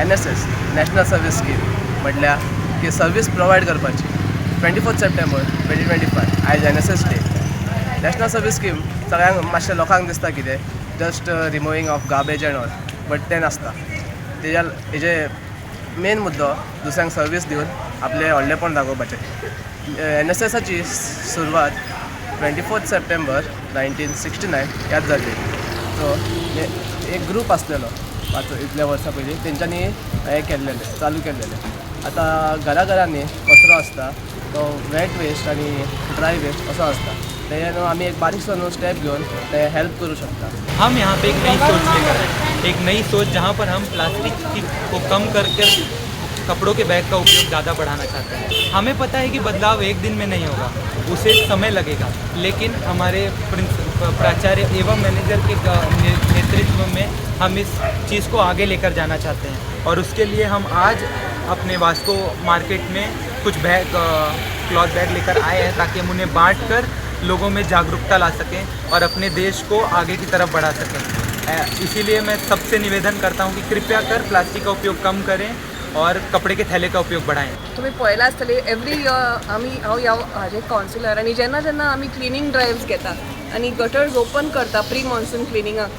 NSS national service scheme म्हटल्यार की service provide करपाची 24 सप्टेंबर 2025 आयज NSS day. National service scheme सगळ्यांक मातशें लोकांक दिसता कितें just removing off garbage and all, but तें नासता. हेजे मेन मुद्दो दुसऱ्यांक सर्वीस दिवन आपलें व्हडलेंपण दाखोवपाचें. NSSची सुरवात 24 सप्टेंबर 1969 ह्याच जाल्ली. सो एक ग्रूप आसलेलो इतल्या वर्सां पयलीं तेंच्यांनी हें केल्लेलें चालू केल्लेलें. आतां घरांनी कचरो आसता तो वेट वेस्ट आनी ड्राय वेस्ट असो आसता. तें आमी एक बारीकसो स्टेप घेवन ते हेल्प करू शकता. हम यहाँ पे एक नई सोच लेकर आए, एक नई सोच जहाँ पर हम प्लास्टिक को कम कर कपड़ों के बैग का उपयोग ज़्यादा बढ़ाना चाहते हैं. हमें पता है कि बदलाव एक दिन में नहीं होगा, उसे समय लगेगा, लेकिन हमारे प्राचार्य एवं मैनेजर के नेतृत्व में हम इस चीज़ को आगे लेकर जाना चाहते हैं. और उसके लिए हम आज अपने वास्को मार्केट में कुछ क्लॉथ बैग लेकर आए हैं ताकि हम उन्हें बांट कर लोगों में जागरूकता ला सकें और अपने देश को आगे की तरफ बढ़ा सकें. इसीलिए मैं सबसे निवेदन करता हूं कि कृपया कर प्लास्टिक का उपयोग कम करें और कपड़े के थैले का उपयोग बढ़ाएं. तुम्ही पळयला आसतले एवरी इयर हांव हाजे कावन्सिलर आनी जेन्ना आमी क्लिनींग ड्रायव्स घेता आनी गटर्स ओपन करता प्री मॉन्सून क्लिनिंगाक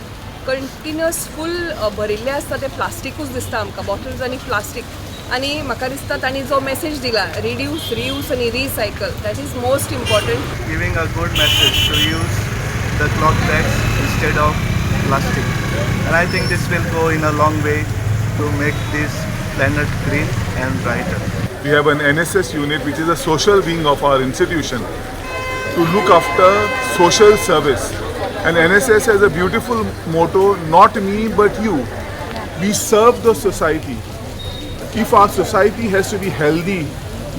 कंटिन्युअस फूल भरिल्ले आसता ते प्लास्टिकूच दिसता आमकां, बॉटल्स आनी प्लास्टीक. आनी म्हाका दिसता तांणी जो मेसेज दिला रिड्यूस रियूज आनी recycle that is most important. Giving a good message to use the cloth bags instead of plastic, and I think this will go in a long way to make this planet green and brighter. We have an NSS unit which is a social wing of our institution to look after social service, and NSS has a beautiful motto, not me but you. We serve the society. If our society has to be healthy,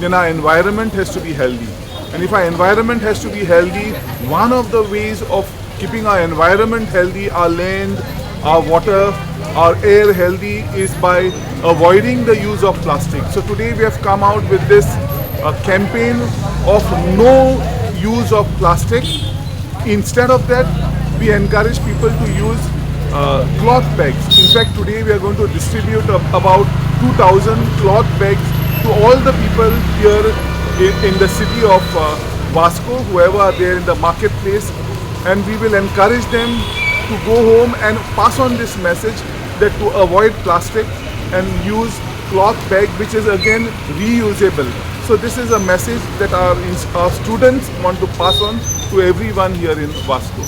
then our environment has to be healthy. And if our environment has to be healthy, one of the ways of keeping our environment healthy, our land, our water, our air healthy is by avoiding the use of plastic. So today we have come out with this campaign of no use of plastic. Instead of that, we encourage people to use cloth bags. In fact, today we are going to distribute about 2,000 cloth bags to all the people here in the city of Vasco, whoever are there in the marketplace, and we will encourage them to go home and pass on this message that to avoid plastic and use cloth bag which is again reusable. So this is a message that our students want to pass on to everyone here in Vasco.